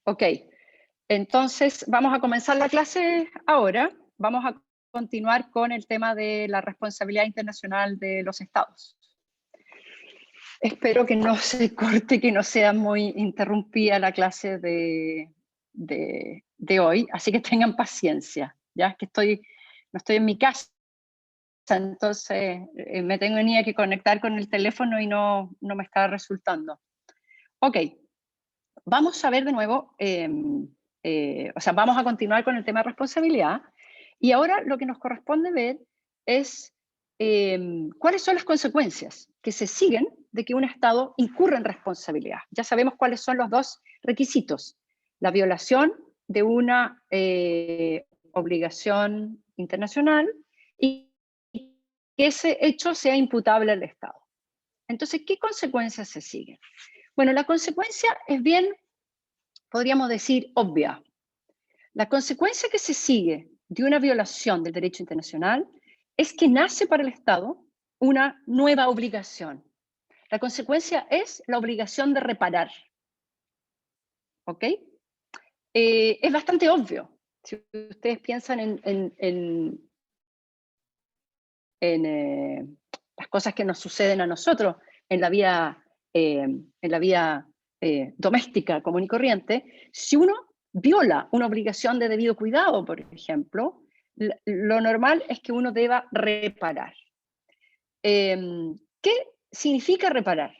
Ok, entonces vamos a comenzar la clase ahora. Vamos a continuar con el tema de la responsabilidad internacional de los estados. Espero que no se corte, que no sea muy interrumpida la clase de hoy, así que tengan paciencia, ya es que no estoy en mi casa, entonces me tenía que conectar con el teléfono y no me está resultando. Ok, vamos a ver de nuevo, vamos a continuar con el tema de responsabilidad, y ahora lo que nos corresponde ver es cuáles son las consecuencias que se siguen de que un Estado incurra en responsabilidad. Ya sabemos cuáles son los dos requisitos: la violación de una obligación internacional y que ese hecho sea imputable al Estado. Entonces, ¿qué consecuencias se siguen? Bueno, la consecuencia es bien, podríamos decir, obvia. La consecuencia que se sigue de una violación del derecho internacional es que nace para el Estado una nueva obligación. La consecuencia es la obligación de reparar. ¿Ok? Es bastante obvio. Si ustedes piensan en las cosas que nos suceden a nosotros en la vida doméstica común y corriente, si uno viola una obligación de debido cuidado, por ejemplo, lo normal es que uno deba reparar. ¿Qué significa reparar?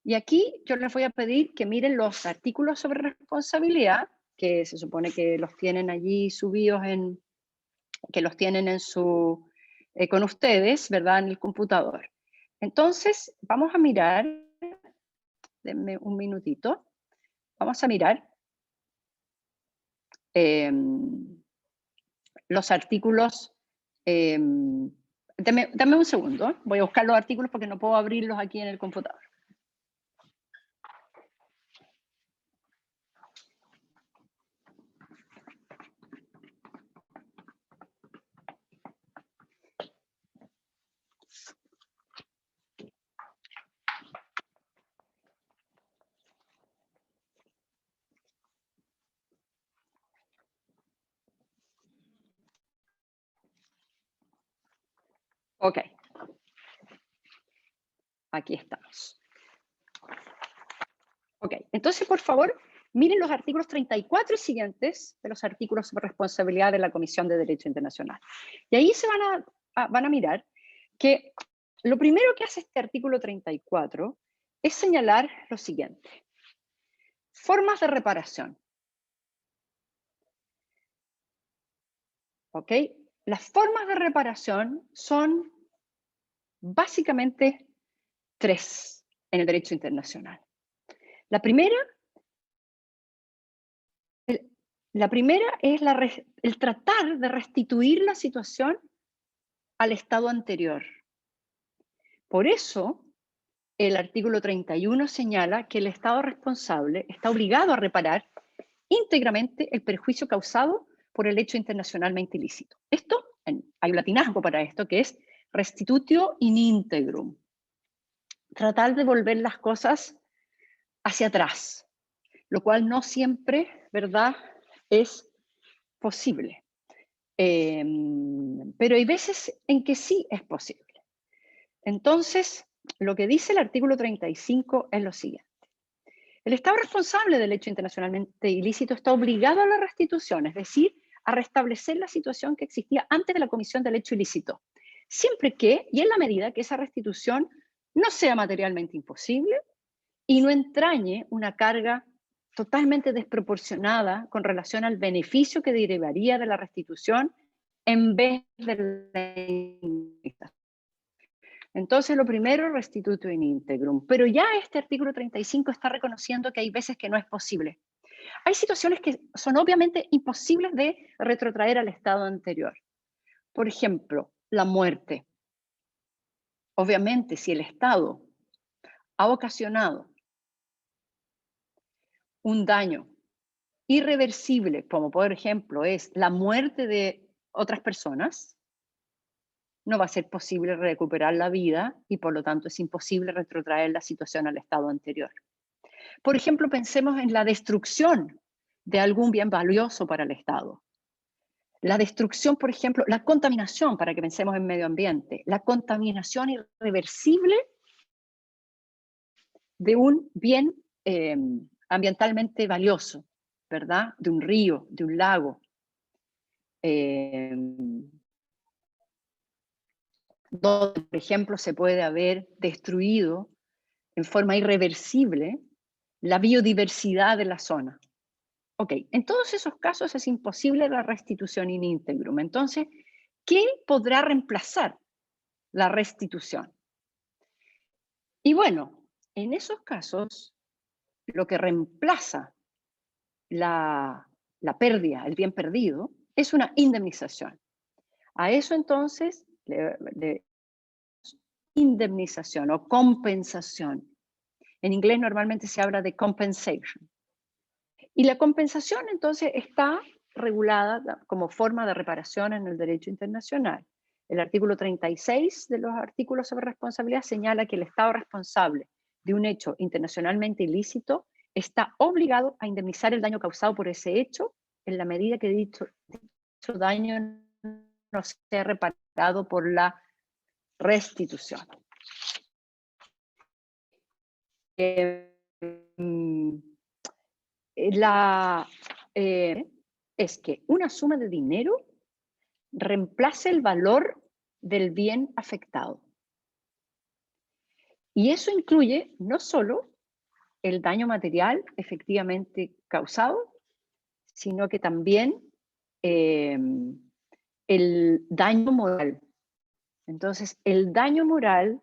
Y aquí yo les voy a pedir que miren los artículos sobre responsabilidad, que se supone que los tienen allí subidos que los tienen con ustedes, ¿verdad?, en el computador. Entonces, vamos a mirar, denme un minutito, vamos a mirar los artículos. Dame un segundo, voy a buscar los artículos porque no puedo abrirlos aquí en el computador. Ok, aquí estamos. Ok, entonces por favor, miren los artículos 34 y siguientes de los artículos sobre responsabilidad de la Comisión de Derecho Internacional. Y ahí se van a mirar que lo primero que hace este artículo 34 es señalar lo siguiente: formas de reparación. ¿Ok? Las formas de reparación son básicamente tres en el derecho internacional. La primera es el tratar de restituir la situación al estado anterior. Por eso, el artículo 31 señala que el Estado responsable está obligado a reparar íntegramente el perjuicio causado por el hecho internacionalmente ilícito. Hay un latinazgo para esto, que es restitutio in integrum. Tratar de volver las cosas hacia atrás, lo cual no siempre, ¿verdad?, es posible. Pero hay veces en que sí es posible. Entonces, lo que dice el artículo 35 es lo siguiente: el Estado responsable del hecho internacionalmente ilícito está obligado a la restitución, es decir, a restablecer la situación que existía antes de la comisión del hecho ilícito, siempre que, y en la medida que esa restitución no sea materialmente imposible y no entrañe una carga totalmente desproporcionada con relación al beneficio que derivaría de la restitución en vez de la indemnización. Entonces, lo primero, restitutio in integrum. Pero ya este artículo 35 está reconociendo que hay veces que no es posible. Hay situaciones que son obviamente imposibles de retrotraer al estado anterior. Por ejemplo, la muerte. Obviamente, si el Estado ha ocasionado un daño irreversible, como por ejemplo es la muerte de otras personas, no va a ser posible recuperar la vida y por lo tanto es imposible retrotraer la situación al estado anterior. Por ejemplo, pensemos en la destrucción de algún bien valioso para el Estado. La destrucción, por ejemplo, la contaminación, para que pensemos en medio ambiente, la contaminación irreversible de un bien ambientalmente valioso, ¿verdad? De un río, de un lago. Donde, por ejemplo, se puede haber destruido en forma irreversible la biodiversidad de la zona. Ok, en todos esos casos es imposible la restitución in integrum. Entonces, ¿qué podrá reemplazar la restitución? Y bueno, en esos casos, lo que reemplaza la pérdida, el bien perdido, es una indemnización. A eso entonces, indemnización o compensación. En inglés normalmente se habla de compensation. Y la compensación entonces está regulada como forma de reparación en el derecho internacional. El artículo 36 de los artículos sobre responsabilidad señala que el Estado responsable de un hecho internacionalmente ilícito está obligado a indemnizar el daño causado por ese hecho en la medida que dicho daño no sea reparado por la restitución. Es que una suma de dinero reemplace el valor del bien afectado. Y eso incluye no solo el daño material efectivamente causado, sino que también el daño moral. Entonces, el daño moral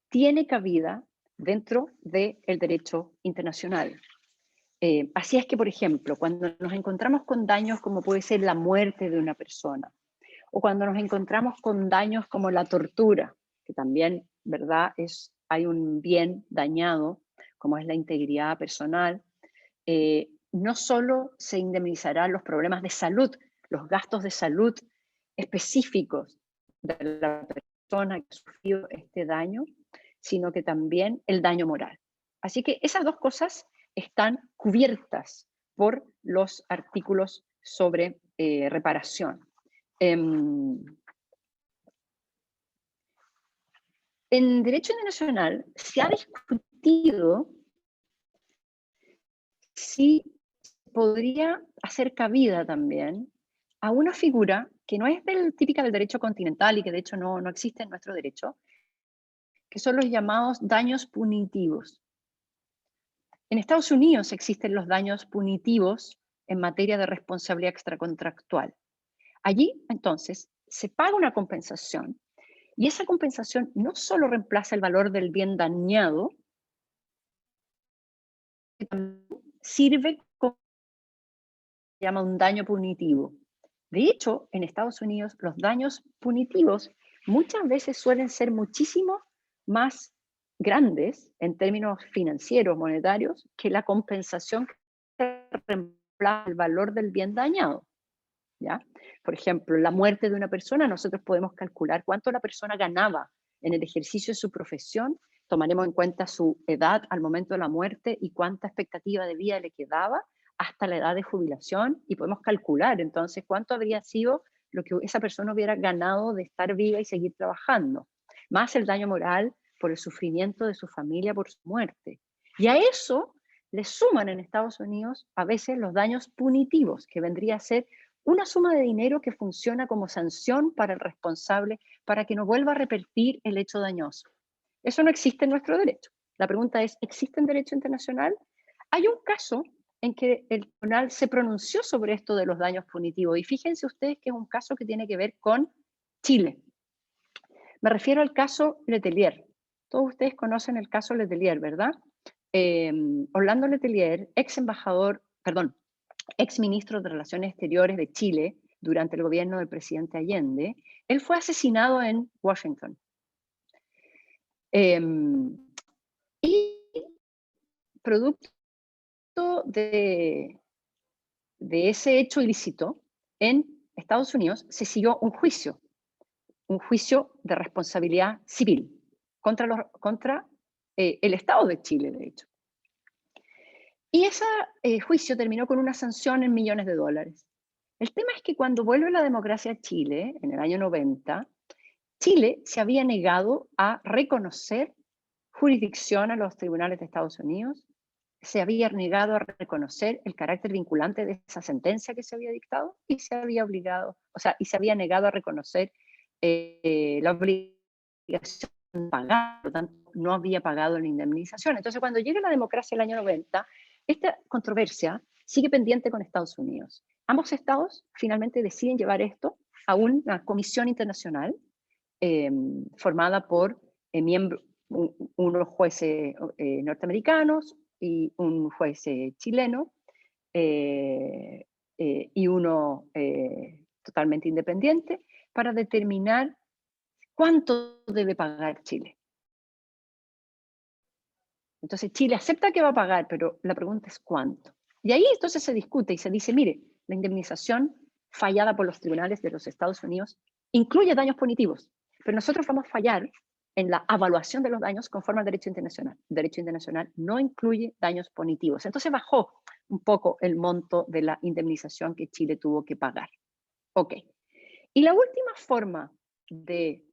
tiene cabida dentro del derecho internacional. Así es que, por ejemplo, cuando nos encontramos con daños como puede ser la muerte de una persona, o cuando nos encontramos con daños como la tortura, que también, ¿verdad?, hay un bien dañado, como es la integridad personal, no solo se indemnizarán los problemas de salud, los gastos de salud específicos de la persona que ha sufrido este daño, sino que también el daño moral. Así que esas dos cosas están cubiertas por los artículos sobre reparación. En derecho internacional se ha discutido si podría hacer cabida también a una figura que no es típica del derecho continental y que de hecho no existe en nuestro derecho, que son los llamados daños punitivos. En Estados Unidos existen los daños punitivos en materia de responsabilidad extracontractual. Allí, entonces, se paga una compensación y esa compensación no solo reemplaza el valor del bien dañado, sirve como se llama un daño punitivo. De hecho, en Estados Unidos, los daños punitivos muchas veces suelen ser muchísimo más grandes en términos financieros, monetarios, que la compensación que reemplaza el valor del bien dañado. ¿Ya? Por ejemplo, la muerte de una persona, nosotros podemos calcular cuánto la persona ganaba en el ejercicio de su profesión, tomaremos en cuenta su edad al momento de la muerte y cuánta expectativa de vida le quedaba hasta la edad de jubilación y podemos calcular entonces cuánto habría sido lo que esa persona hubiera ganado de estar viva y seguir trabajando, más el daño moral por el sufrimiento de su familia por su muerte. Y a eso le suman en Estados Unidos a veces los daños punitivos, que vendría a ser una suma de dinero que funciona como sanción para el responsable para que no vuelva a repetir el hecho dañoso. Eso no existe en nuestro derecho. La pregunta es, ¿existe en derecho internacional? Hay un caso en que el tribunal se pronunció sobre esto de los daños punitivos y fíjense ustedes que es un caso que tiene que ver con Chile. Me refiero al caso Letelier. Todos ustedes conocen el caso Letelier, ¿verdad? Orlando Letelier, ex ministro de Relaciones Exteriores de Chile durante el gobierno del presidente Allende, él fue asesinado en Washington. Y producto de ese hecho ilícito, en Estados Unidos se siguió un juicio de responsabilidad civil contra el Estado de Chile, de hecho. Y ese juicio terminó con una sanción en millones de dólares. El tema es que cuando vuelve la democracia a Chile, en el año 90, Chile se había negado a reconocer jurisdicción a los tribunales de Estados Unidos, se había negado a reconocer el carácter vinculante de esa sentencia que se había dictado y se había obligado, o sea, y se había negado a reconocer la obligación de pagar, por lo tanto, no había pagado la indemnización. Entonces, cuando llega la democracia el año 90, esta controversia sigue pendiente con Estados Unidos. Ambos estados finalmente deciden llevar esto a una comisión internacional formada por unos jueces norteamericanos y un juez chileno y uno totalmente independiente para determinar cuánto debe pagar Chile. Entonces Chile acepta que va a pagar, pero la pregunta es cuánto. Y ahí entonces se discute y se dice, mire, la indemnización fallada por los tribunales de los Estados Unidos incluye daños punitivos, pero nosotros vamos a fallar en la evaluación de los daños conforme al derecho internacional. El derecho internacional no incluye daños punitivos. Entonces bajó un poco el monto de la indemnización que Chile tuvo que pagar. Ok. Y la última forma de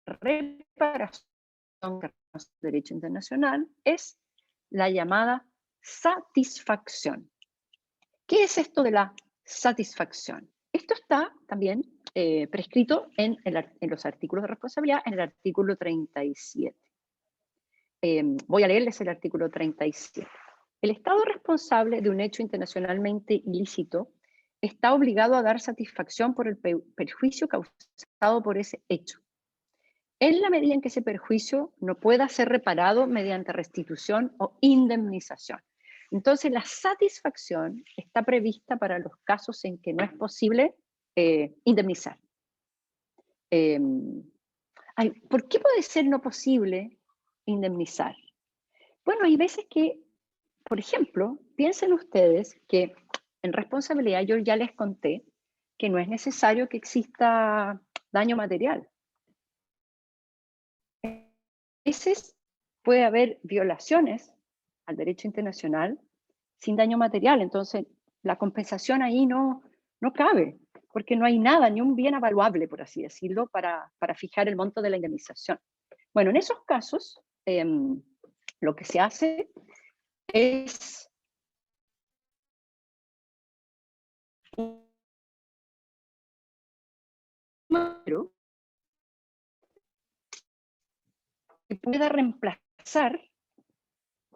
reparación del derecho internacional es la llamada satisfacción. ¿Qué es esto de la satisfacción? Esto está también prescrito en los artículos de responsabilidad, en el artículo 37. Voy a leerles el artículo 37. El Estado responsable de un hecho internacionalmente ilícito está obligado a dar satisfacción por el perjuicio causado por ese hecho, en la medida en que ese perjuicio no pueda ser reparado mediante restitución o indemnización. Entonces, la satisfacción está prevista para los casos en que no es posible indemnizar. ¿Por qué puede ser no posible indemnizar? Bueno, hay veces que, por ejemplo, piensen ustedes que en responsabilidad yo ya les conté que no es necesario que exista daño material. A veces puede haber violaciones al derecho internacional sin daño material, entonces la compensación ahí no cabe, porque no hay nada, ni un bien avaluable, por así decirlo, para fijar el monto de la indemnización. Bueno, en esos casos, lo que se hace es que pueda reemplazar,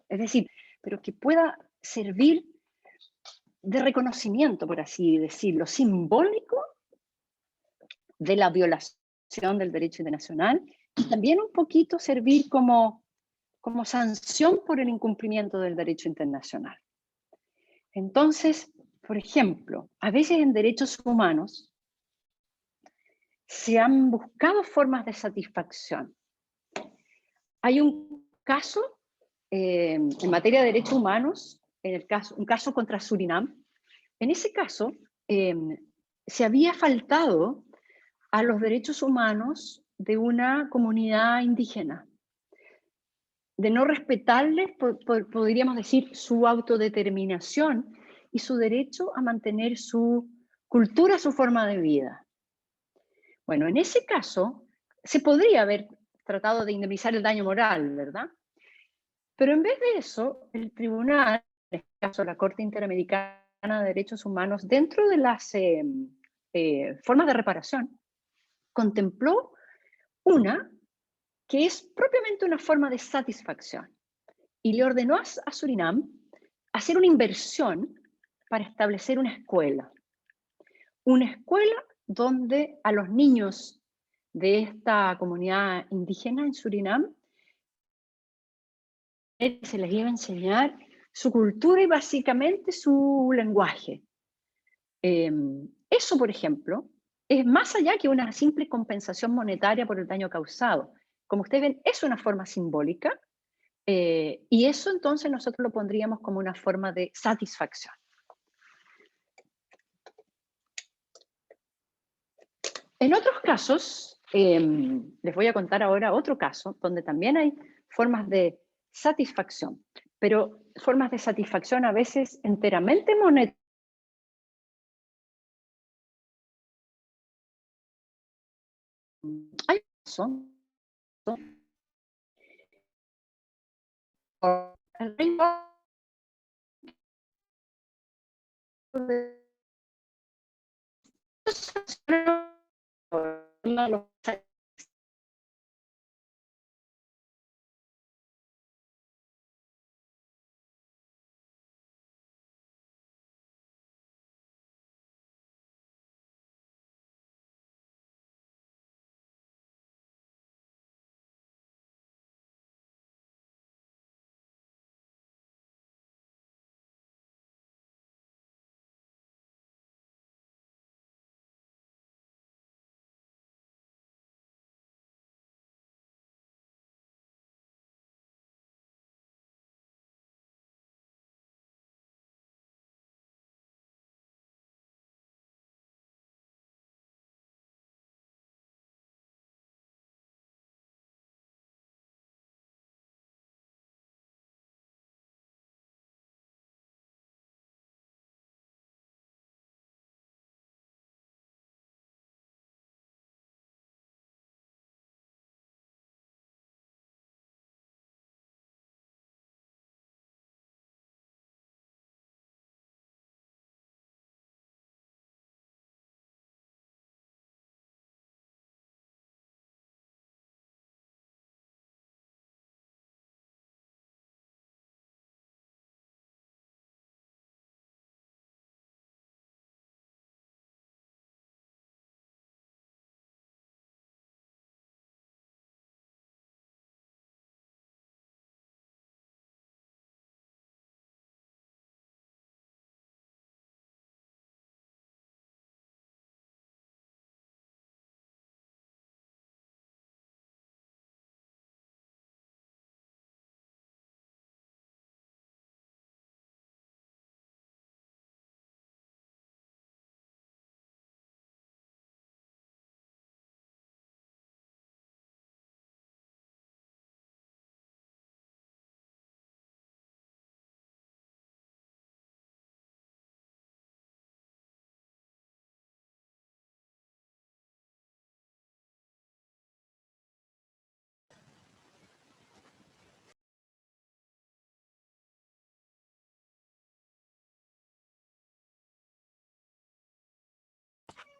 es decir, pero que pueda servir de reconocimiento, por así decirlo, simbólico de la violación del derecho internacional y también un poquito servir como sanción por el incumplimiento del derecho internacional. Entonces, por ejemplo, a veces en derechos humanos se han buscado formas de satisfacción. Hay un caso en materia de derechos humanos, un caso contra Surinam. En ese caso, se había faltado a los derechos humanos de una comunidad indígena, de no respetarles, podríamos decir, su autodeterminación y su derecho a mantener su cultura, su forma de vida. Bueno, en ese caso, se podría haber tratado de indemnizar el daño moral, ¿verdad? Pero en vez de eso, el tribunal, en este caso la Corte Interamericana de Derechos Humanos, dentro de las formas de reparación, contempló una que es propiamente una forma de satisfacción y le ordenó a Surinam hacer una inversión para establecer una escuela donde a los niños de esta comunidad indígena en Surinam se les iba a enseñar su cultura y básicamente su lenguaje. Eso, por ejemplo, es más allá que una simple compensación monetaria por el daño causado. Como ustedes ven, es una forma simbólica y eso entonces nosotros lo pondríamos como una forma de satisfacción. En otros casos, les voy a contar ahora otro caso donde también hay formas de satisfacción, pero formas de satisfacción a veces enteramente monetarias. Hay razón. El reino de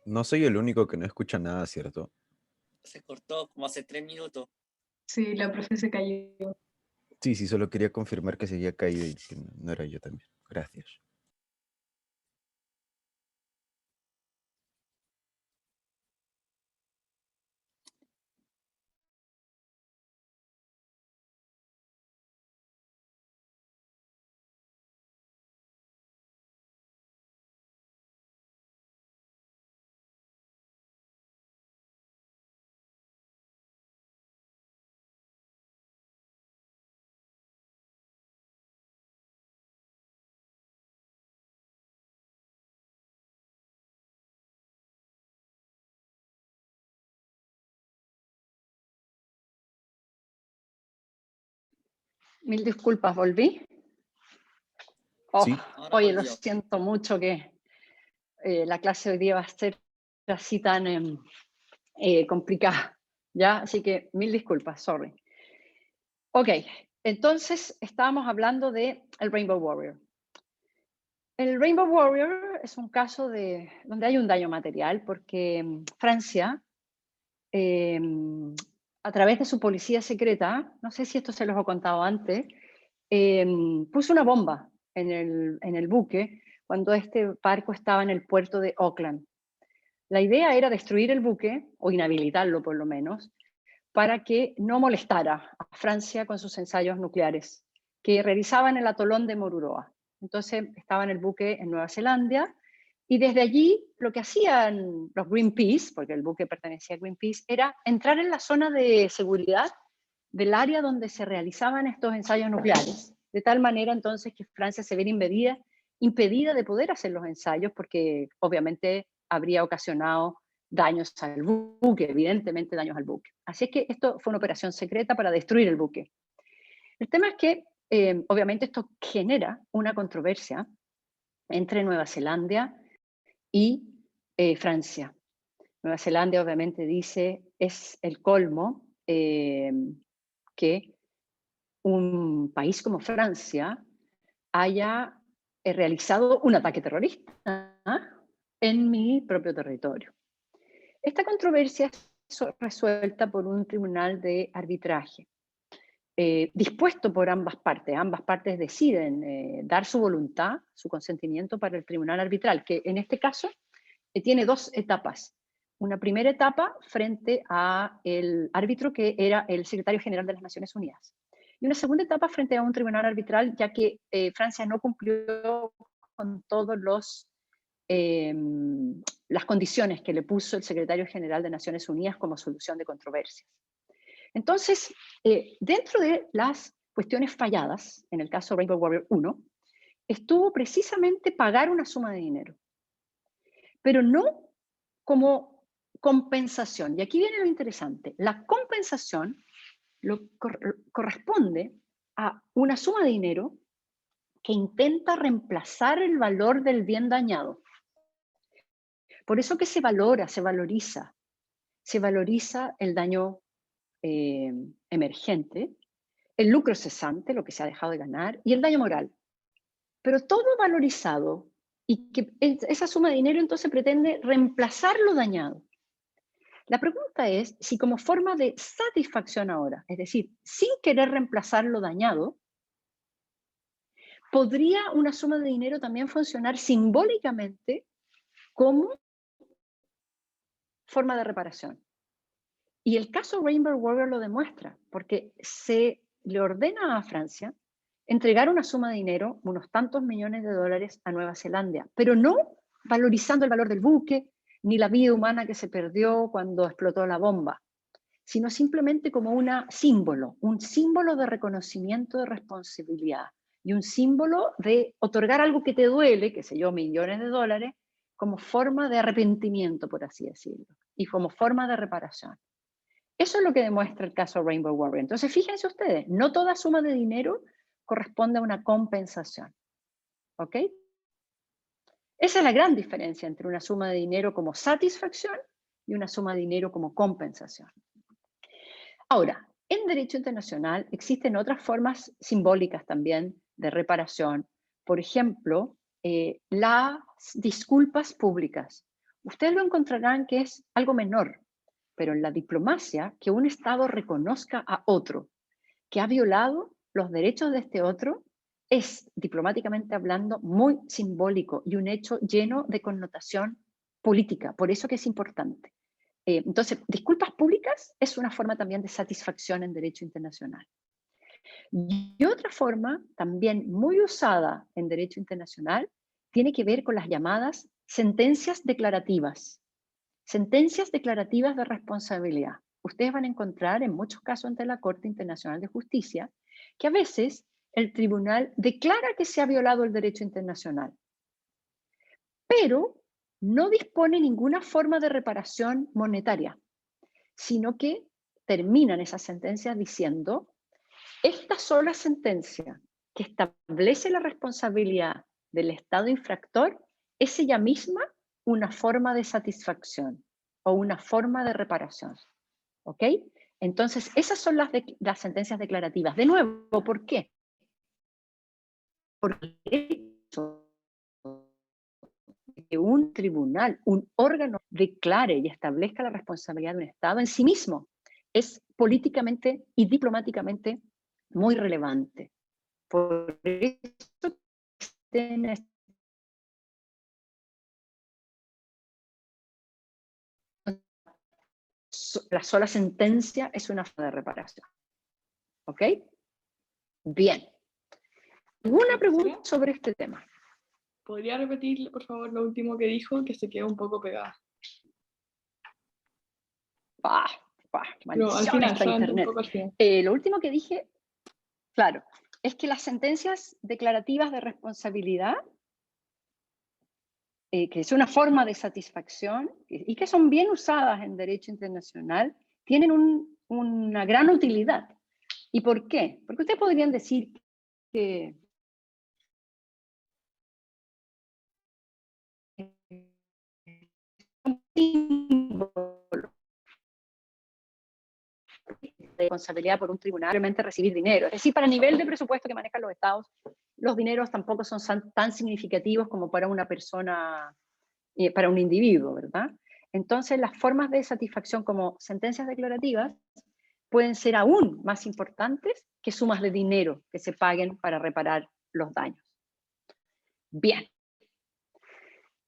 No soy el único que no escucha nada, ¿cierto? Se cortó como hace 3 minutos. Sí, la profe se cayó. Sí, sí, solo quería confirmar que se había caído y que no era yo también. Gracias. Mil disculpas, ¿volví? Oh, Sí. Ahora oye, lo volvió. siento mucho que la clase hoy día va a ser así tan complicada, ¿ya? Así que mil disculpas, sorry. Ok, entonces estábamos hablando de el Rainbow Warrior. El Rainbow Warrior es un caso donde hay un daño material porque Francia, eh, a través de su policía secreta, no sé si esto se los he contado antes, puso una bomba en el buque cuando este barco estaba en el puerto de Auckland. La idea era destruir el buque, o inhabilitarlo por lo menos, para que no molestara a Francia con sus ensayos nucleares, que realizaban en el atolón de Moruroa. Entonces estaba en el buque en Nueva Zelanda y desde allí lo que hacían los Greenpeace, porque el buque pertenecía a Greenpeace, era entrar en la zona de seguridad del área donde se realizaban estos ensayos nucleares, de tal manera entonces que Francia se viera impedida de poder hacer los ensayos porque obviamente habría ocasionado daños al buque, evidentemente daños al buque. Así es que esto fue una operación secreta para destruir el buque. El tema es que obviamente esto genera una controversia entre Nueva Zelanda y Francia. Nueva Zelanda obviamente dice, es el colmo que un país como Francia haya realizado un ataque terrorista en mi propio territorio. Esta controversia es resuelta por un tribunal de arbitraje, dispuesto por ambas partes. Ambas partes deciden dar su voluntad, su consentimiento para el tribunal arbitral, que en este caso tiene dos etapas. Una primera etapa frente al árbitro que era el secretario general de las Naciones Unidas. Y una segunda etapa frente a un tribunal arbitral, ya que Francia no cumplió con todos las condiciones que le puso el secretario general de Naciones Unidas como solución de controversias. Entonces, dentro de las cuestiones falladas, en el caso Rainbow Warrior 1, estuvo precisamente pagar una suma de dinero, pero no como compensación. Y aquí viene lo interesante. La compensación corresponde a una suma de dinero que intenta reemplazar el valor del bien dañado. Por eso que se valoriza el daño emergente, el lucro cesante, lo que se ha dejado de ganar, y el daño moral. Pero todo valorizado, y que esa suma de dinero entonces pretende reemplazar lo dañado. La pregunta es si como forma de satisfacción ahora, es decir, sin querer reemplazar lo dañado, ¿podría una suma de dinero también funcionar simbólicamente como forma de reparación? Y el caso Rainbow Warrior lo demuestra, porque se le ordena a Francia entregar una suma de dinero, unos tantos millones de dólares a Nueva Zelanda, pero no valorizando el valor del buque, ni la vida humana que se perdió cuando explotó la bomba, sino simplemente como un símbolo de reconocimiento de responsabilidad y un símbolo de otorgar algo que te duele, qué sé yo, millones de dólares, como forma de arrepentimiento, por así decirlo, y como forma de reparación. Eso es lo que demuestra el caso Rainbow Warrior. Entonces, fíjense ustedes, no toda suma de dinero corresponde a una compensación. ¿Ok? Esa es la gran diferencia entre una suma de dinero como satisfacción y una suma de dinero como compensación. Ahora, en derecho internacional existen otras formas simbólicas también de reparación. Por ejemplo, las disculpas públicas. Ustedes lo encontrarán que es algo menor, pero en la diplomacia, que un Estado reconozca a otro que ha violado los derechos de este otro, es, diplomáticamente hablando, muy simbólico y un hecho lleno de connotación política. Por eso que es importante. Entonces, disculpas públicas es una forma también de satisfacción en derecho internacional. Y otra forma, también muy usada en derecho internacional, tiene que ver con las llamadas sentencias declarativas. Sentencias declarativas de responsabilidad. Ustedes van a encontrar en muchos casos ante la Corte Internacional de Justicia que a veces el tribunal declara que se ha violado el derecho internacional, pero no dispone ninguna forma de reparación monetaria, sino que terminan esas sentencias diciendo, esta sola sentencia que establece la responsabilidad del Estado infractor es ella misma una forma de satisfacción o una forma de reparación. ¿Ok? Entonces, esas son las sentencias declarativas. De nuevo, ¿por qué? Porque que un tribunal, un órgano declare y establezca la responsabilidad de un Estado en sí mismo es políticamente y diplomáticamente muy relevante. Por eso la sola sentencia es una forma de reparación. ¿Ok? Bien. ¿Alguna pregunta sobre este tema? ¿Podría repetir, por favor, lo último que dijo, que se quedó un poco pegada? Maldición, al final, esta internet. Un poco al final. Lo último que dije, claro, es que las sentencias declarativas de responsabilidad, que es una forma de satisfacción y que son bien usadas en derecho internacional, tienen una gran utilidad. ¿Y por qué? Porque ustedes podrían decir que de responsabilidad por un tribunal, realmente recibir dinero. Es decir, para el nivel de presupuesto que manejan los estados, los dineros tampoco son tan significativos como para una persona, para un individuo, ¿verdad? Entonces, las formas de satisfacción como sentencias declarativas pueden ser aún más importantes que sumas de dinero que se paguen para reparar los daños. Bien.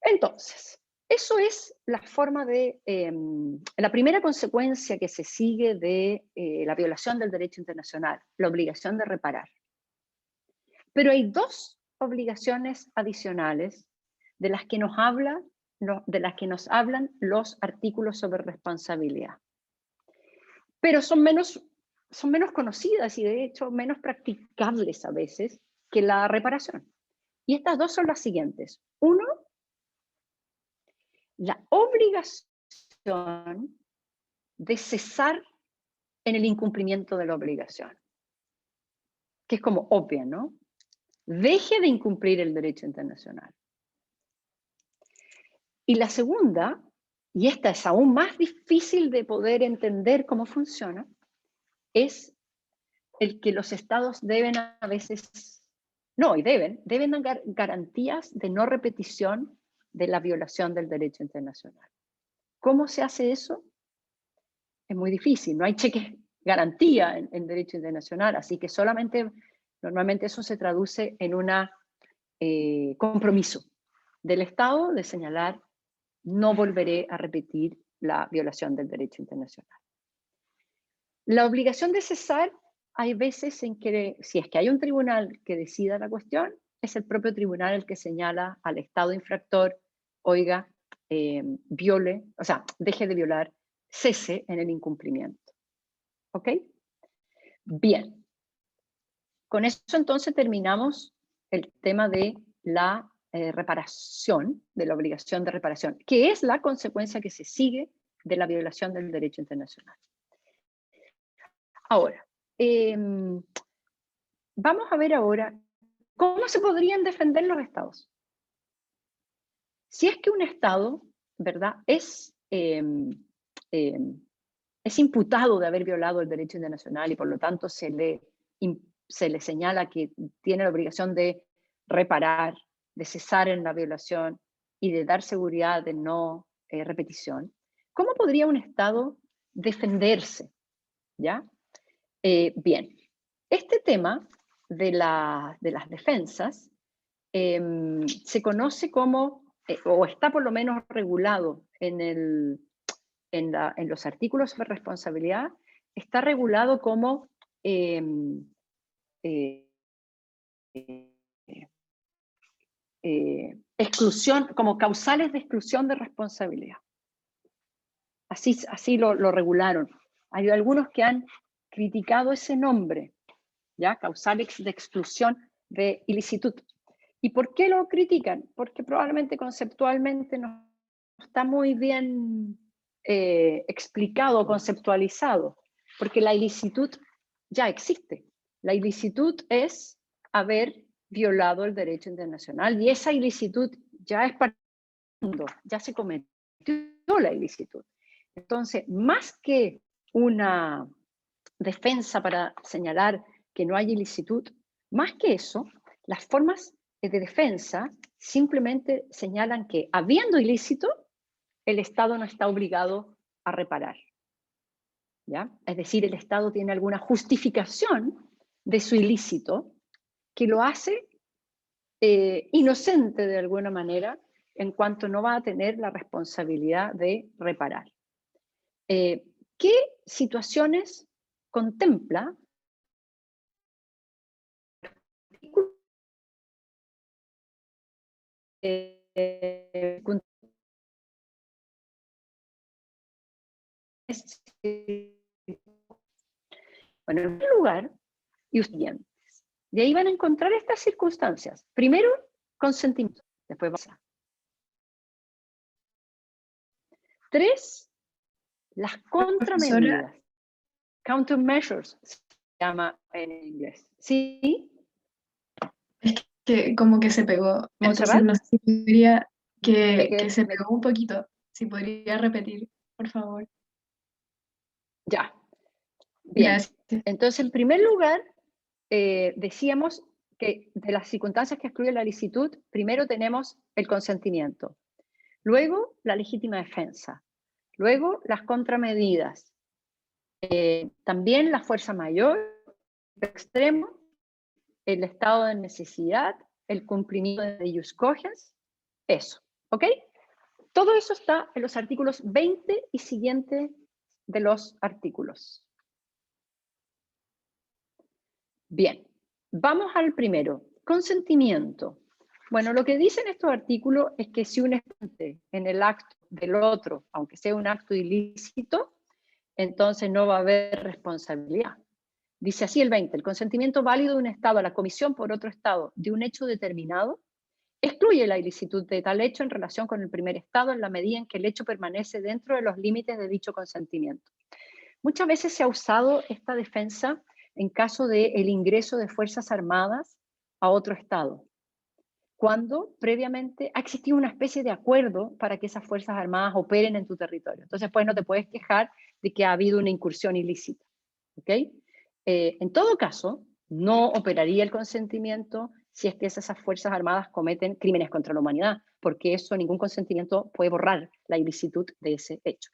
Entonces, eso es la forma de, la primera consecuencia que se sigue de la violación del derecho internacional, la obligación de reparar. Pero hay dos obligaciones adicionales de las que nos hablan los artículos sobre responsabilidad. Pero son menos conocidas y de hecho menos practicables a veces que la reparación. Y estas dos son las siguientes. Uno, la obligación de cesar en el incumplimiento de la obligación. Que es como obvia, ¿no? Deje de incumplir el derecho internacional. Y la segunda, y esta es aún más difícil de poder entender cómo funciona, es el que los estados deben a veces, deben dar garantías de no repetición de la violación del derecho internacional. ¿Cómo se hace eso? Es muy difícil, no hay cheques garantía en derecho internacional, así que normalmente eso se traduce en un compromiso del Estado de señalar: no volveré a repetir la violación del derecho internacional. La obligación de cesar, hay veces en que, si es que hay un tribunal que decida la cuestión, es el propio tribunal el que señala al Estado infractor: oiga, deje de violar, cese en el incumplimiento. ¿Ok? Bien. Con eso entonces terminamos el tema de la reparación, de la obligación de reparación, que es la consecuencia que se sigue de la violación del derecho internacional. Ahora, vamos a ver ahora cómo se podrían defender los estados. Si es que un estado, ¿verdad?, es imputado de haber violado el derecho internacional y por lo tanto se le señala que tiene la obligación de reparar, de cesar en la violación y de dar seguridad de no repetición, ¿cómo podría un Estado defenderse? ¿Ya? Bien, este tema de las defensas se conoce como, o está por lo menos regulado en los artículos sobre responsabilidad, está regulado como exclusión, como causales de exclusión de responsabilidad. Así lo regularon. Hay algunos que han criticado ese nombre, ¿ya? Causales de exclusión de ilicitud. ¿Y por qué lo critican? Porque probablemente conceptualmente no está muy bien explicado, conceptualizado, porque la ilicitud ya existe. La ilicitud es haber violado el derecho internacional y esa ilicitud ya es parte del mundo, ya se cometió la ilicitud. Entonces, más que una defensa para señalar que no hay ilicitud, más que eso, las formas de defensa simplemente señalan que, habiendo ilícito, el Estado no está obligado a reparar. ¿Ya? Es decir, el Estado tiene alguna justificación de su ilícito que lo hace inocente de alguna manera en cuanto no va a tener la responsabilidad de reparar. ¿Qué situaciones contempla bueno, en primer lugar, y siguientes. De ahí van a encontrar estas circunstancias. Primero, consentimiento. Después va a 3, las contramedidas. Countermeasures se llama en inglés. ¿Sí? Que como que se pegó. ¿Montserrat? Entonces no sé si podría, Me que quedé- se me- pegó un poquito. Si podría repetir, por favor. Ya, bien. Gracias. Entonces, en primer lugar, decíamos que de las circunstancias que excluye la licitud, primero tenemos el consentimiento, luego la legítima defensa, luego las contramedidas, también la fuerza mayor, el extremo, el estado de necesidad, el cumplimiento de ius cogens, eso, ¿ok? Todo eso está en los artículos 20 y siguientes de los artículos. Bien, vamos al primero, consentimiento. Bueno, lo que dicen estos artículos es que si un estante en el acto del otro, aunque sea un acto ilícito, entonces no va a haber responsabilidad. Dice así el 20, el consentimiento válido de un Estado a la comisión por otro Estado de un hecho determinado excluye la ilicitud de tal hecho en relación con el primer Estado en la medida en que el hecho permanece dentro de los límites de dicho consentimiento. Muchas veces se ha usado esta defensa en caso del ingreso de Fuerzas Armadas a otro Estado, cuando previamente ha existido una especie de acuerdo para que esas Fuerzas Armadas operen en tu territorio. Entonces, pues no te puedes quejar de que ha habido una incursión ilícita. ¿Ok? En todo caso, no operaría el consentimiento si es que esas Fuerzas Armadas cometen crímenes contra la humanidad, porque eso, ningún consentimiento puede borrar la ilicitud de ese hecho.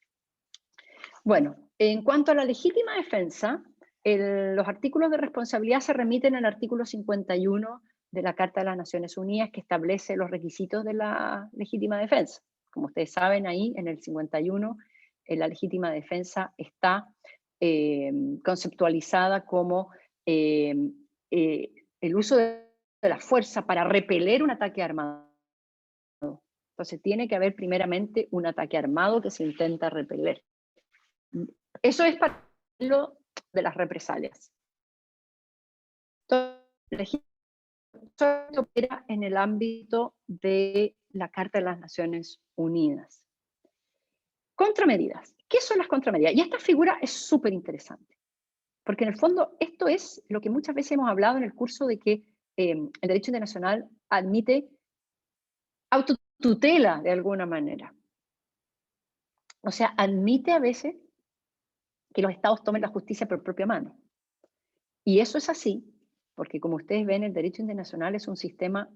Bueno, en cuanto a la legítima defensa, los artículos de responsabilidad se remiten al artículo 51 de la Carta de las Naciones Unidas, que establece los requisitos de la legítima defensa. Como ustedes saben, ahí en el 51, la legítima defensa está conceptualizada como el uso de la fuerza para repeler un ataque armado. Entonces tiene que haber primeramente un ataque armado que se intenta repeler. Eso es para lo de las represalias. Entonces, esto opera en el ámbito de la Carta de las Naciones Unidas. Contramedidas. ¿Qué son las contramedidas? Y esta figura es súper interesante, porque en el fondo esto es lo que muchas veces hemos hablado en el curso de que el derecho internacional admite autotutela de alguna manera. O sea, admite a veces que los estados tomen la justicia por propia mano. Y eso es así, porque como ustedes ven, el derecho internacional es un sistema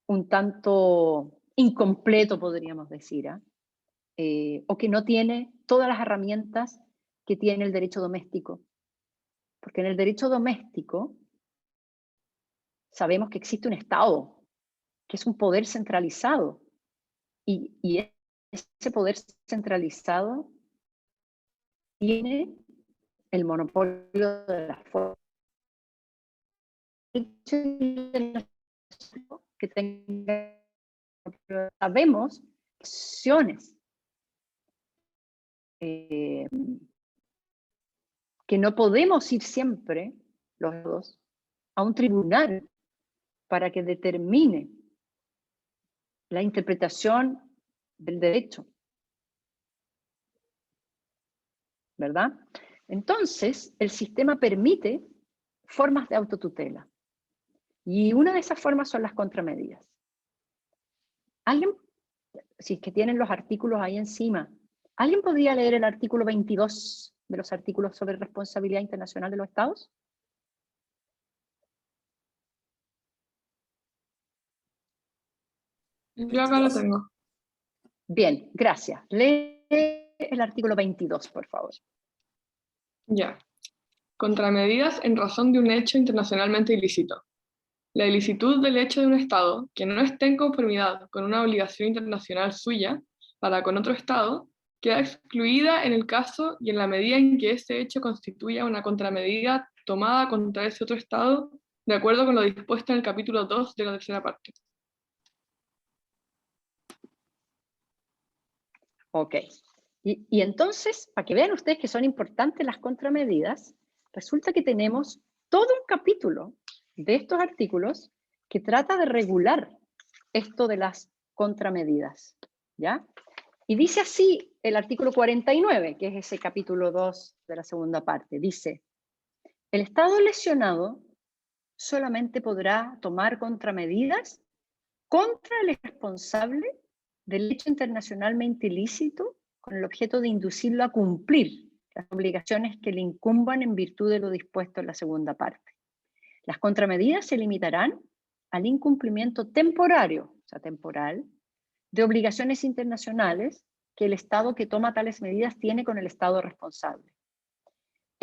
un tanto incompleto, podríamos decir, o que no tiene todas las herramientas que tiene el derecho doméstico. Porque en el derecho doméstico sabemos que existe un Estado, que es un poder centralizado, y ese poder centralizado tiene el monopolio de la fuerza. Que tenga, sabemos acciones que no podemos ir siempre los dos a un tribunal para que determine la interpretación del derecho, ¿verdad? Entonces, el sistema permite formas de autotutela. Y una de esas formas son las contramedidas. ¿Alguien, si es que tienen los artículos ahí encima, ¿alguien podría leer el artículo 22 de los artículos sobre responsabilidad internacional de los estados? Yo acá lo tengo. Bien, gracias. Lee el artículo 22, por favor. Ya. Contramedidas en razón de un hecho internacionalmente ilícito. La ilicitud del hecho de un Estado que no esté en conformidad con una obligación internacional suya para con otro Estado queda excluida en el caso y en la medida en que ese hecho constituya una contramedida tomada contra ese otro Estado de acuerdo con lo dispuesto en el capítulo 2 de la tercera parte. Ok. Y entonces, para que vean ustedes que son importantes las contramedidas, resulta que tenemos todo un capítulo de estos artículos que trata de regular esto de las contramedidas, ¿ya? Y dice así el artículo 49, que es ese capítulo 2 de la segunda parte, dice: el Estado lesionado solamente podrá tomar contramedidas contra el responsable del hecho internacionalmente ilícito con el objeto de inducirlo a cumplir las obligaciones que le incumban en virtud de lo dispuesto en la segunda parte. Las contramedidas se limitarán al incumplimiento temporario, o sea, temporal, de obligaciones internacionales que el Estado que toma tales medidas tiene con el Estado responsable.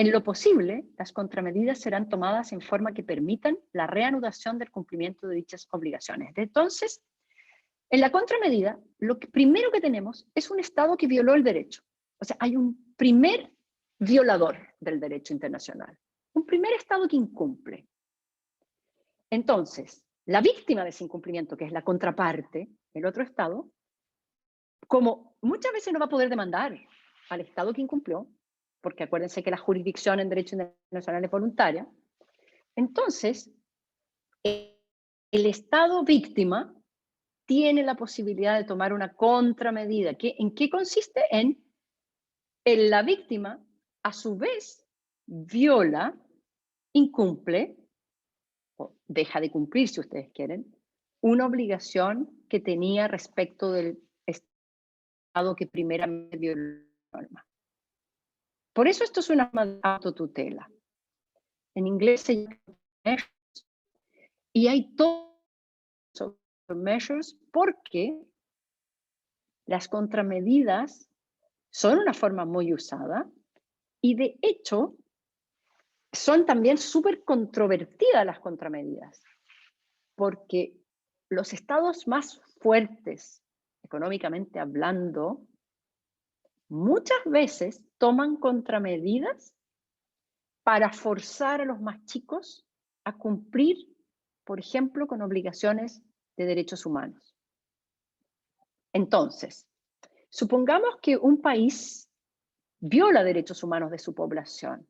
En lo posible, las contramedidas serán tomadas en forma que permitan la reanudación del cumplimiento de dichas obligaciones. Entonces, en la contramedida, primero que tenemos es un Estado que violó el derecho. O sea, hay un primer violador del derecho internacional, un primer Estado que incumple. Entonces, la víctima de ese incumplimiento, que es la contraparte, el otro Estado, como muchas veces no va a poder demandar al Estado que incumplió, porque acuérdense que la jurisdicción en derecho internacional es voluntaria, entonces el Estado víctima tiene la posibilidad de tomar una contramedida. ¿En qué consiste? En la víctima, a su vez, viola, incumple, o deja de cumplir, si ustedes quieren, una obligación que tenía respecto del Estado que primeramente violó la norma. Por eso esto es una autotutela. En inglés se llama measures, y hay todos measures porque las contramedidas son una forma muy usada y de hecho son también súper controvertidas las contramedidas, porque los estados más fuertes, económicamente hablando, muchas veces toman contramedidas para forzar a los más chicos a cumplir, por ejemplo, con obligaciones de derechos humanos. Entonces, supongamos que un país viola derechos humanos de su población.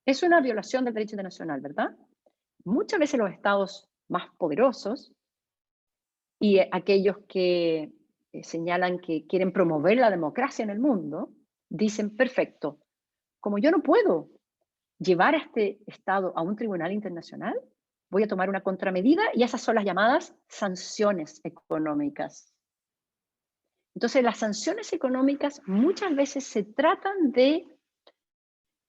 Es una violación del derecho internacional, ¿verdad? Muchas veces los estados más poderosos y aquellos que señalan que quieren promover la democracia en el mundo, dicen, perfecto, como yo no puedo llevar a este estado a un tribunal internacional, voy a tomar una contramedida y esas son las llamadas sanciones económicas. Entonces, las sanciones económicas muchas veces se tratan de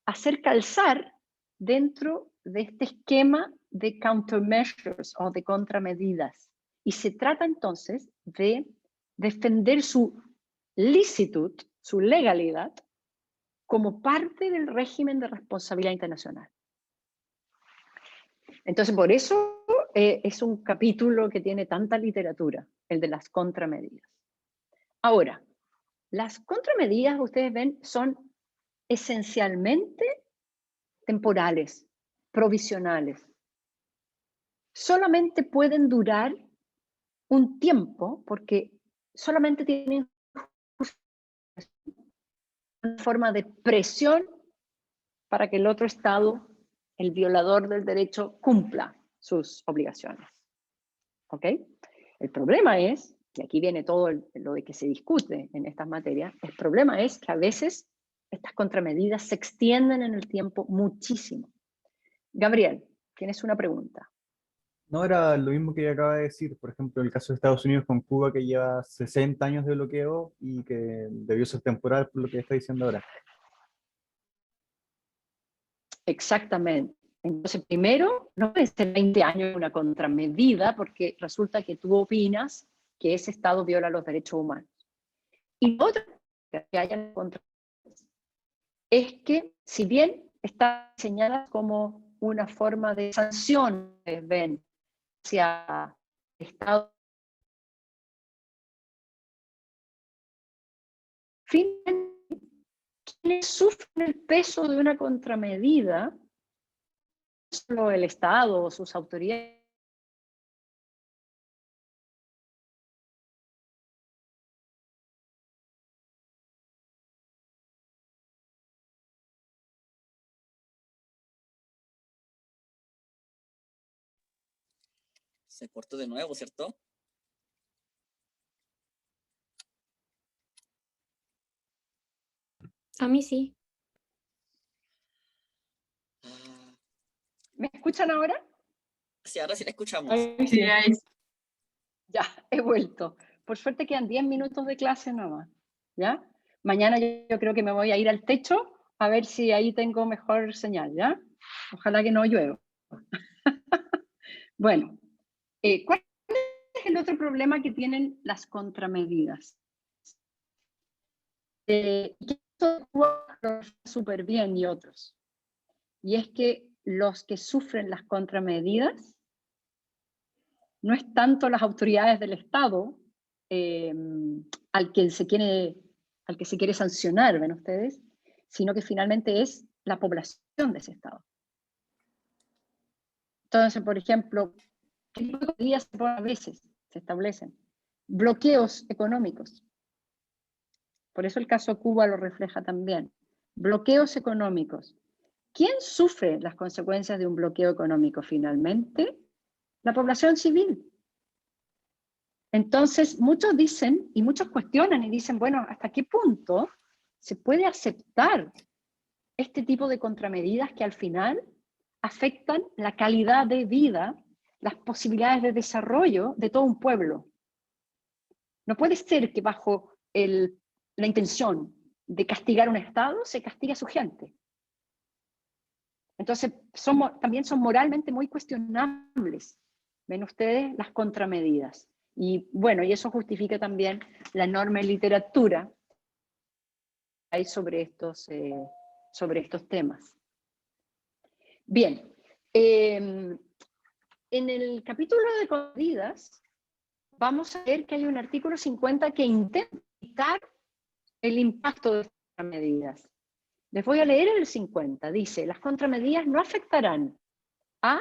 hacer calzar dentro de este esquema de countermeasures o de contramedidas. Y se trata entonces de defender su licitud, su legalidad, como parte del régimen de responsabilidad internacional. Entonces, por eso es un capítulo que tiene tanta literatura, el de las contramedidas. Ahora, las contramedidas, ustedes ven, son esencialmente temporales, provisionales. Solamente pueden durar un tiempo porque solamente tienen una forma de presión para que el otro Estado, el violador del derecho, cumpla sus obligaciones. ¿Ok? El problema es, y aquí viene todo lo de que se discute en estas materias, el problema es que a veces estas contramedidas se extienden en el tiempo muchísimo. Gabriel, tienes una pregunta. No era lo mismo que ella acaba de decir, por ejemplo, el caso de Estados Unidos con Cuba, que lleva 60 años de bloqueo y que debió ser temporal por lo que está diciendo ahora. Exactamente. Entonces, primero, no puede ser 20 años una contramedida porque resulta que tú opinas que ese Estado viola los derechos humanos. Y lo otro que haya contramedidas es que, si bien está diseñada como una forma de sanción, ven, hacia el Estado, finalmente, quienes sufren el peso de una contramedida, no solo el Estado o sus autoridades, Se cortó de nuevo, ¿cierto? A mí sí. Ah, ¿me escuchan ahora? Sí, ahora sí la escuchamos. Ahí sí. Sí, ahí sí. Ya, he vuelto. Por suerte quedan 10 minutos de clase nomás, ¿ya? Mañana yo creo que me voy a ir al techo a ver si ahí tengo mejor señal, ¿ya? Ojalá que no llueva. Bueno, ¿cuál es el otro problema que tienen las contramedidas? Y esto lo súper bien y otros. Y es que los que sufren las contramedidas no es tanto las autoridades del Estado al que se quiere sancionar, ¿ven ustedes? Sino que finalmente es la población de ese Estado. Entonces, por ejemplo, ¿qué tipo de medidas se ponen a veces? Se establecen bloqueos económicos. Por eso el caso Cuba lo refleja también. Bloqueos económicos. ¿Quién sufre las consecuencias de un bloqueo económico finalmente? La población civil. Entonces, muchos dicen y muchos cuestionan y dicen, bueno, ¿hasta qué punto se puede aceptar este tipo de contramedidas que al final afectan la calidad de vida, las posibilidades de desarrollo de todo un pueblo? No puede ser que bajo la intención de castigar un Estado se castigue a su gente. Entonces, también son moralmente muy cuestionables, ven ustedes, las contramedidas. Y bueno, y eso justifica también la enorme literatura que hay sobre estos temas. Bien, en el capítulo de contramedidas vamos a ver que hay un artículo 50 que intenta evitar el impacto de estas contramedidas. Les voy a leer el 50. Dice, las contramedidas no afectarán a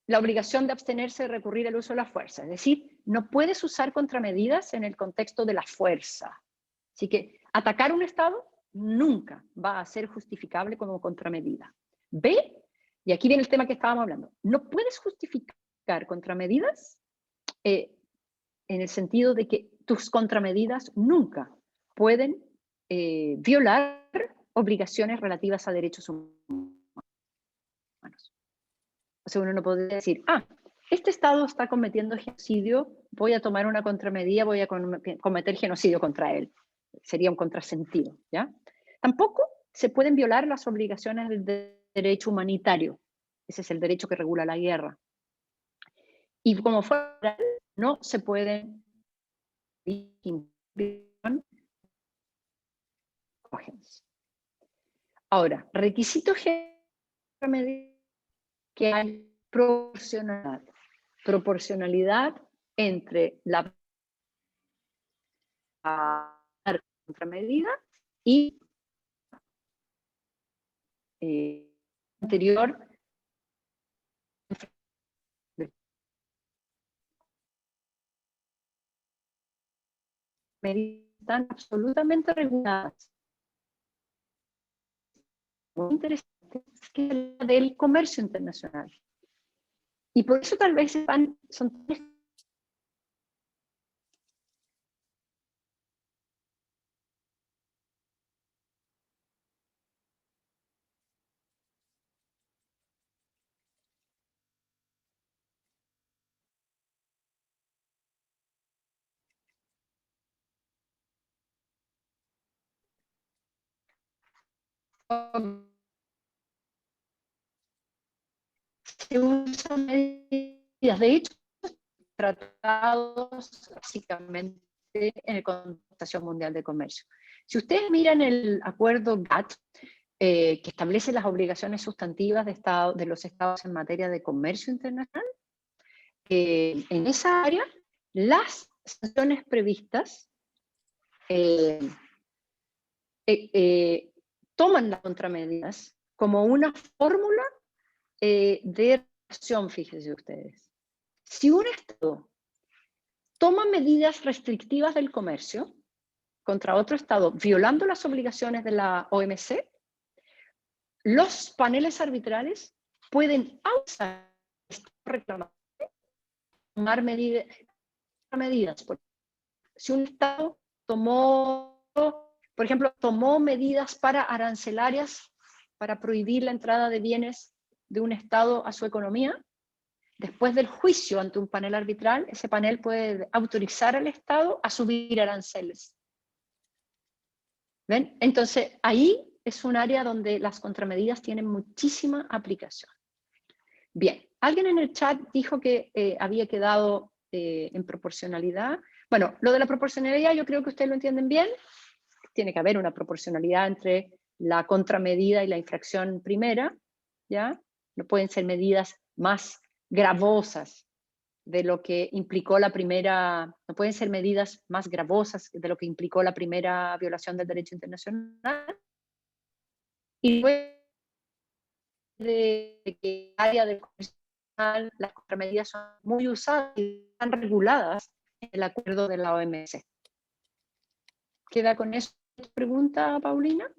la obligación de abstenerse de recurrir al uso de la fuerza. Es decir, no puedes usar contramedidas en el contexto de la fuerza. Así que atacar un Estado nunca va a ser justificable como contramedida. B, y aquí viene el tema que estábamos hablando, no puedes justificar contramedidas en el sentido de que tus contramedidas nunca pueden violar obligaciones relativas a derechos humanos. O sea, uno no podría decir, este Estado está cometiendo genocidio, voy a tomar una contramedida, voy a cometer genocidio contra él. Sería un contrasentido, ¿ya? Tampoco se pueden violar las obligaciones del derecho humanitario. Ese es el derecho que regula la guerra. Y como fuera, no se pueden ahora, requisito que hay proporcionalidad entre la contramedida y anterior están absolutamente reguladas. Muy interesante es que es la del comercio internacional. Y por eso tal vez son se usan medidas, de hecho, tratados básicamente en la Organización Mundial de Comercio. Si ustedes miran el acuerdo GATT, que establece las obligaciones sustantivas de los estados en materia de comercio internacional, en esa área, las sanciones previstas toman las contramedidas como una fórmula de reacción, fíjense ustedes. Si un Estado toma medidas restrictivas del comercio contra otro Estado, violando las obligaciones de la OMC, los paneles arbitrales pueden reclamar, tomar medidas. Si un Estado por ejemplo, tomó medidas arancelarias para prohibir la entrada de bienes de un Estado a su economía, después del juicio ante un panel arbitral, ese panel puede autorizar al Estado a subir aranceles. ¿Ven? Entonces, ahí es un área donde las contramedidas tienen muchísima aplicación. Bien, alguien en el chat dijo que había quedado en proporcionalidad. Bueno, lo de la proporcionalidad yo creo que ustedes lo entienden bien. Tiene que haber una proporcionalidad entre la contramedida y la infracción primera, ¿ya? No pueden ser medidas más gravosas de lo que implicó la primera, no pueden ser medidas más gravosas de lo que implicó la primera violación del derecho internacional. Y luego de que el área del comercial, las contramedidas son muy usadas y están reguladas en el acuerdo de la OMC. ¿Queda con eso tu pregunta, Paulina?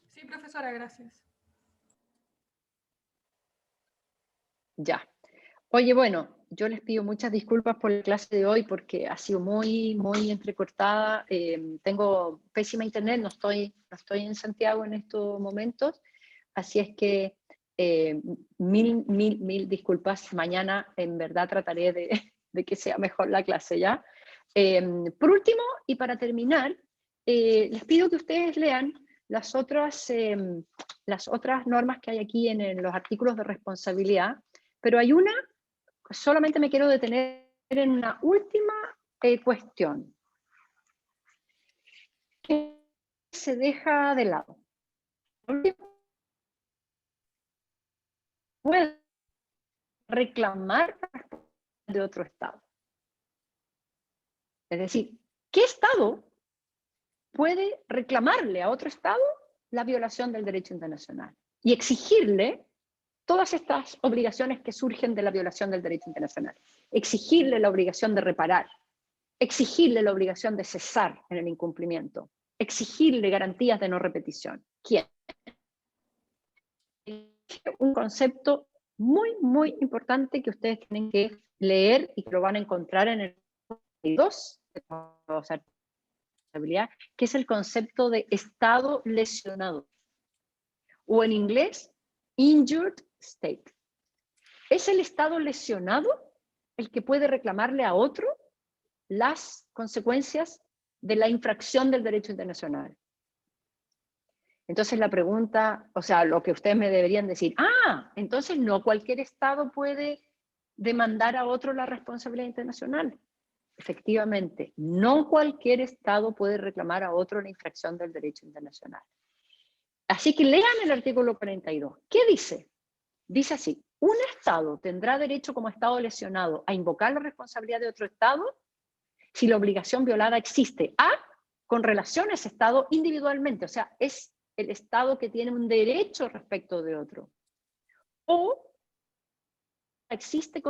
Sí, profesora, gracias. Ya. Oye, bueno, yo les pido muchas disculpas por la clase de hoy porque ha sido muy entrecortada. Tengo pésima internet, no estoy en Santiago en estos momentos, así es que mil disculpas. Mañana en verdad trataré de que sea mejor la clase, ¿ya? Por último, y para terminar, les pido que ustedes lean las otras normas que hay aquí en los artículos de responsabilidad, pero hay una, solamente me quiero detener en una última cuestión que se deja de lado. Puede reclamar de otro Estado. Es decir, ¿qué Estado puede reclamarle a otro Estado la violación del derecho internacional y exigirle todas estas obligaciones que surgen de la violación del derecho internacional? Exigirle la obligación de reparar, exigirle la obligación de cesar en el incumplimiento, exigirle garantías de no repetición. ¿Quién? Un concepto muy importante que ustedes tienen que leer y que lo van a encontrar en el 2 de los artículos, que es el concepto de Estado lesionado, o en inglés, injured state. Es el Estado lesionado el que puede reclamarle a otro las consecuencias de la infracción del derecho internacional. Entonces la pregunta, o sea, lo que ustedes me deberían decir, entonces no cualquier Estado puede demandar a otro la responsabilidad internacional. Efectivamente, no cualquier Estado puede reclamar a otro la infracción del derecho internacional. Así que lean el artículo 42. ¿Qué dice? Dice así: un Estado tendrá derecho como Estado lesionado a invocar la responsabilidad de otro Estado si la obligación violada existe con relación a ese Estado individualmente, o sea, es el Estado que tiene un derecho respecto de otro, o existe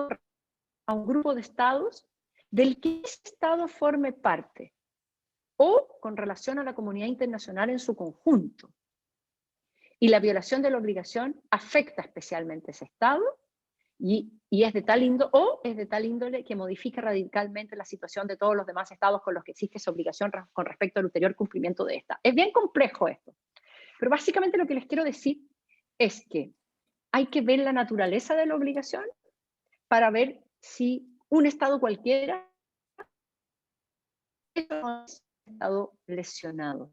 a un grupo de Estados del que ese Estado forme parte, o con relación a la comunidad internacional en su conjunto. Y la violación de la obligación afecta especialmente a ese Estado y es de tal índole que modifica radicalmente la situación de todos los demás Estados con los que existe esa obligación con respecto al ulterior cumplimiento de esta. Es bien complejo esto, pero básicamente lo que les quiero decir es que hay que ver la naturaleza de la obligación para ver si un Estado cualquiera es un Estado lesionado.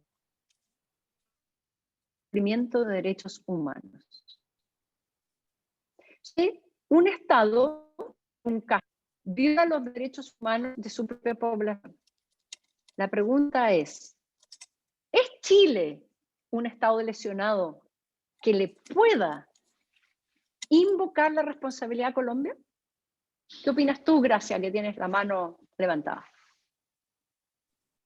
Cumplimiento de derechos humanos. Si un Estado, un caso, viola los derechos humanos de su propia población, la pregunta ¿es Chile un Estado lesionado que le pueda invocar la responsabilidad a Colombia? ¿Qué opinas tú, Gracia, que tienes la mano levantada?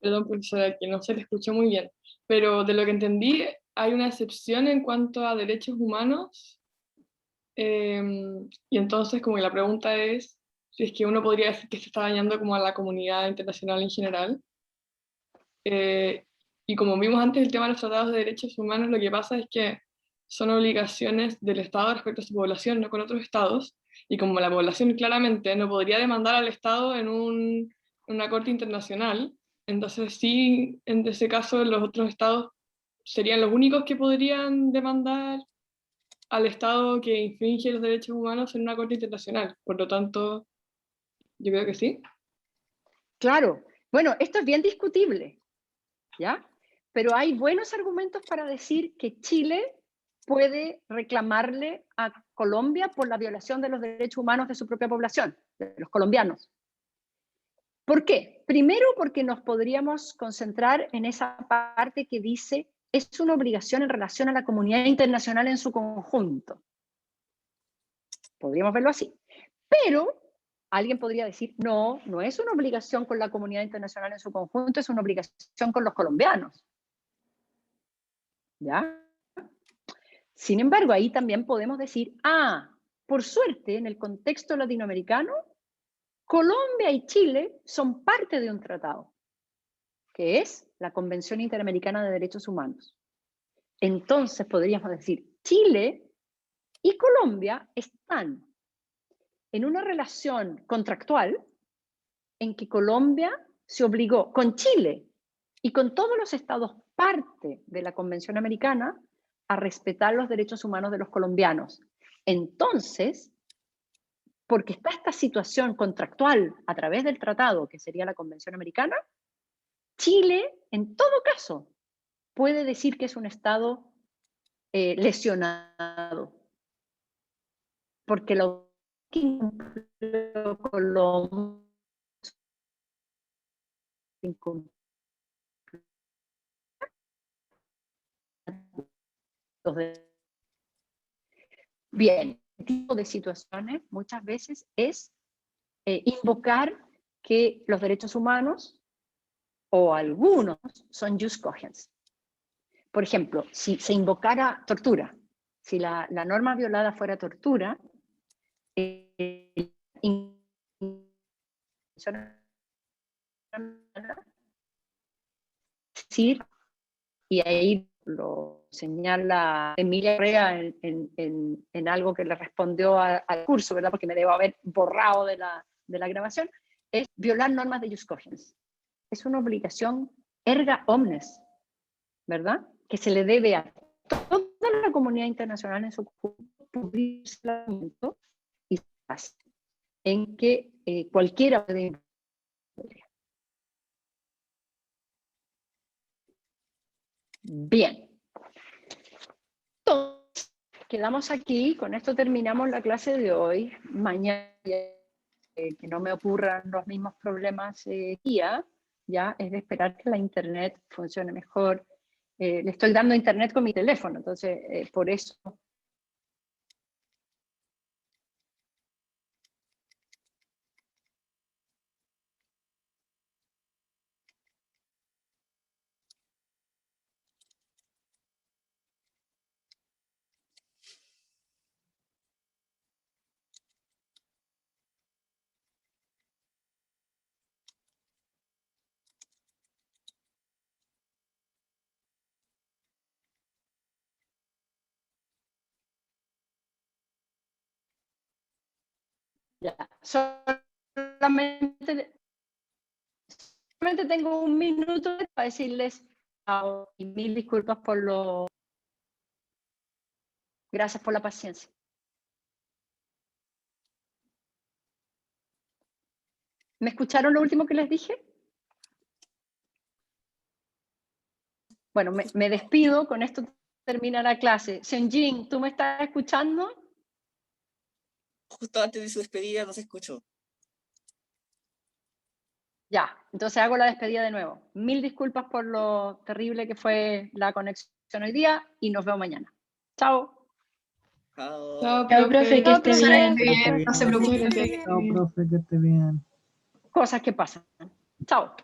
Perdón, profesora, que no se le escuchó muy bien, pero de lo que entendí, hay una excepción en cuanto a derechos humanos, y entonces como que la pregunta es si es que uno podría decir que se está dañando como a la comunidad internacional en general. Y como vimos antes, el tema de los tratados de derechos humanos, lo que pasa es que son obligaciones del Estado respecto a su población, no con otros Estados, y como la población claramente no podría demandar al Estado en una corte internacional, entonces sí, en ese caso los otros Estados serían los únicos que podrían demandar al Estado que infringe los derechos humanos en una corte internacional. Por lo tanto, yo creo que sí. Claro, bueno, esto es bien discutible, ¿ya? Pero hay buenos argumentos para decir que Chile puede reclamarle a Colombia por la violación de los derechos humanos de su propia población, de los colombianos. ¿Por qué? Primero, porque nos podríamos concentrar en esa parte que dice es una obligación en relación a la comunidad internacional en su conjunto. Podríamos verlo así. Pero alguien podría decir, no, no es una obligación con la comunidad internacional en su conjunto, es una obligación con los colombianos. ¿Ya? Sin embargo, ahí también podemos decir, por suerte, en el contexto latinoamericano, Colombia y Chile son parte de un tratado, que es la Convención Interamericana de Derechos Humanos. Entonces podríamos decir, Chile y Colombia están en una relación contractual en que Colombia se obligó con Chile y con todos los estados parte de la Convención Americana a respetar los derechos humanos de los colombianos. Entonces, porque está esta situación contractual a través del tratado, que sería la Convención Americana, Chile, en todo caso, puede decir que es un estado lesionado. Porque lo que incumplió Colombia bien, este tipo de situaciones muchas veces es invocar que los derechos humanos o algunos son jus cogens. Por ejemplo, si se invocara tortura, si la norma violada fuera tortura, y ahí lo señala Emilia Correa en algo que le respondió al curso, ¿verdad? Porque me debo haber borrado de la grabación, es violar normas de jus cogens. Es una obligación erga omnes, ¿verdad? Que se le debe a toda la comunidad internacional en su conjunto y en que cualquiera puede. Bien. Entonces, quedamos aquí, con esto terminamos la clase de hoy. Mañana, que no me ocurran los mismos problemas día, ya es de esperar que la internet funcione mejor. Le estoy dando internet con mi teléfono, entonces por eso. Ya, solamente tengo un minuto para decirles chao y mil disculpas por lo. Gracias por la paciencia. ¿Me escucharon lo último que les dije? Bueno, me despido, con esto termina la clase. Seonjin, ¿tú me estás escuchando? Justo antes de su despedida no se escuchó. Ya, entonces hago la despedida de nuevo. Mil disculpas por lo terrible que fue la conexión hoy día y nos vemos mañana. Chao. Chao. Chao, Chao, profe, que Chao, esté profe. bien. No se preocupe. Chao, profe, que esté bien. Cosas que pasan. Chao.